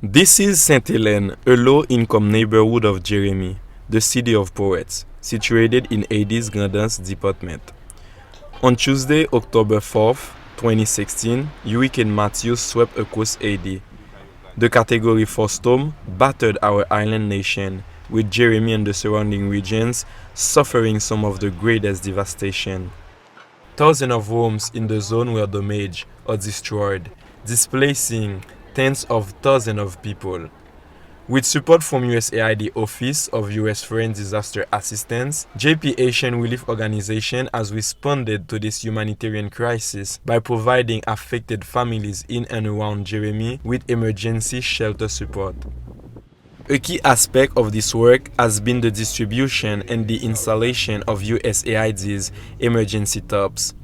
This is St. Helene, a low-income neighborhood of Jeremie, the city of poets, situated in Haiti's Grandance department. On Tuesday, October 4th, 2016, Hurricane Matthew swept across Haiti. The Category 4 storm battered our island nation, with Jeremie and the surrounding regions suffering some of the greatest devastation. Thousands of homes in the zone were damaged or destroyed, displacing tens of thousands of people. With support from USAID Office of U.S. Foreign Disaster Assistance, JP Haitian Relief Organization has responded to this humanitarian crisis by providing affected families in and around Jeremie with emergency shelter support. A key aspect of this work has been the distribution and the installation of USAID's emergency TAUTs.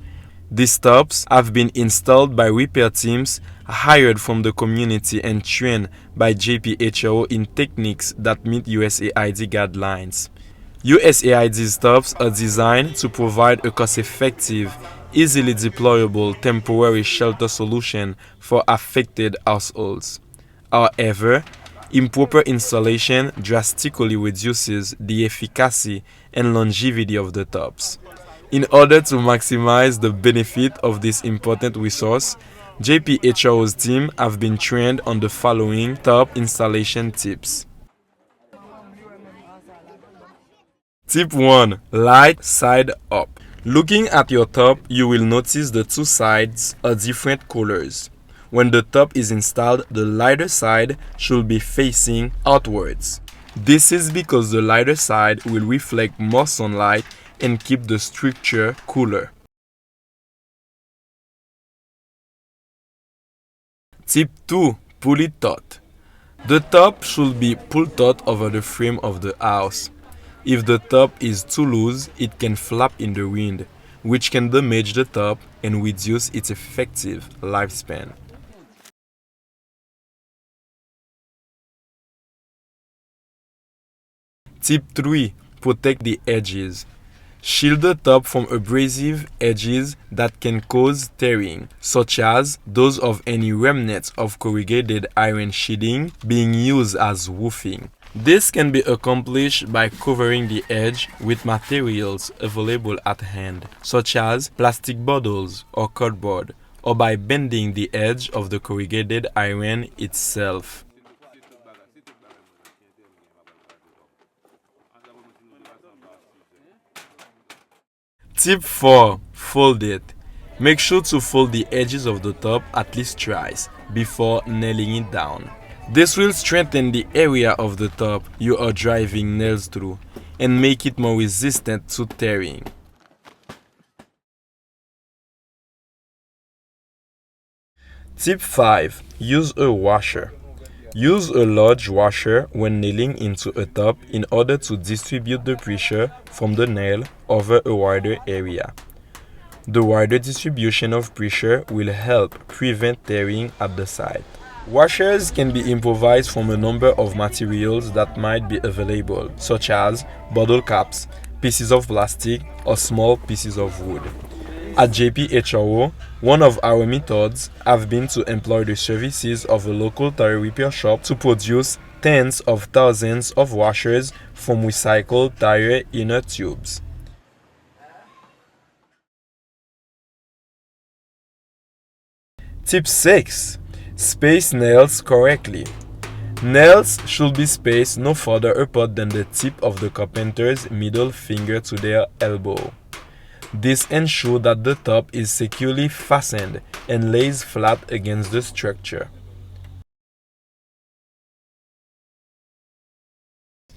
These TAUTs have been installed by repair teams hired from the community and trained by HRO in techniques that meet USAID guidelines. USAID's TAUTs are designed to provide a cost-effective, easily deployable temporary shelter solution for affected households. However, improper installation drastically reduces the efficacy and longevity of the TAUTs. In order to maximize the benefit of this important resource, JPHRO's team have been trained on the following TAUT installation tips. Tip 1. Light side up. Looking at your TAUT, you will notice the two sides are different colors. When the TAUT is installed, the lighter side should be facing outwards. This is because the lighter side will reflect more sunlight and keep the structure cooler. Tip 2. Pull it taut. The TAUT should be pulled taut over the frame of the house. If the TAUT is too loose, it can flap in the wind, which can damage the TAUT and reduce its effective lifespan. Tip 3. Protect the edges. Shield the TAUT from abrasive edges that can cause tearing, such as those of any remnants of corrugated iron sheeting being used as roofing. This can be accomplished by covering the edge with materials available at hand, such as plastic bottles or cardboard, or by bending the edge of the corrugated iron itself. Tip 4. Fold it. Make sure to fold the edges of the TAUT at least twice before nailing it down. This will strengthen the area of the TAUT you are driving nails through and make it more resistant to tearing. Tip 5. Use a washer. Use a large washer when nailing into a TAUT in order to distribute the pressure from the nail over a wider area. The wider distribution of pressure will help prevent tearing at the site. Washers can be improvised from a number of materials that might be available, such as bottle caps, pieces of plastic, or small pieces of wood. At JPHRO, one of our methods have been to employ the services of a local tire repair shop to produce tens of thousands of washers from recycled tire inner tubes. Tip 6. Space nails correctly. Nails should be spaced no further apart than the tip of the carpenter's middle finger to their elbow. This ensures that the TAUT is securely fastened and lays flat against the structure.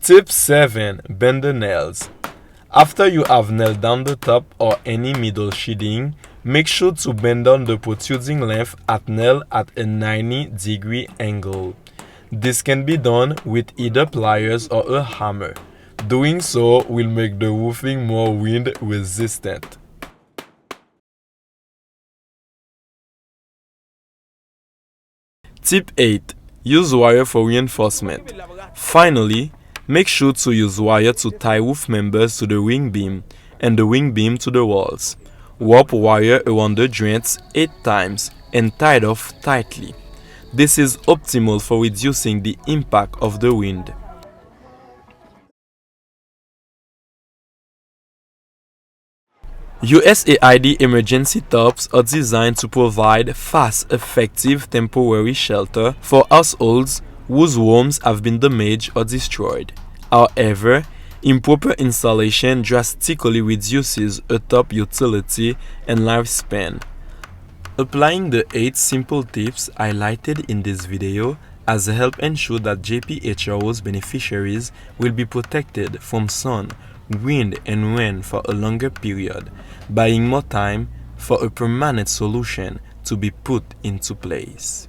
Tip 7. Bend the nails. After you have nailed down the TAUT or any middle sheathing, make sure to bend down the protruding length at nail at a 90-degree angle. This can be done with either pliers or a hammer. Doing so will make the roofing more wind resistant. Tip 8. Use wire for reinforcement. Finally, make sure to use wire to tie roof members to the wing beam and the wing beam to the walls. Wrap wire around the joints 8 times and tie it off tightly. This is optimal for reducing the impact of the wind. USAID emergency tarps are designed to provide fast, effective temporary shelter for households whose homes have been damaged or destroyed. However, improper installation drastically reduces a tarp utility and lifespan. Applying the 8 simple tips highlighted in this video has helped ensure that JPHRO's beneficiaries will be protected from sun, wind and rain for a longer period, buying more time for a permanent solution to be put into place.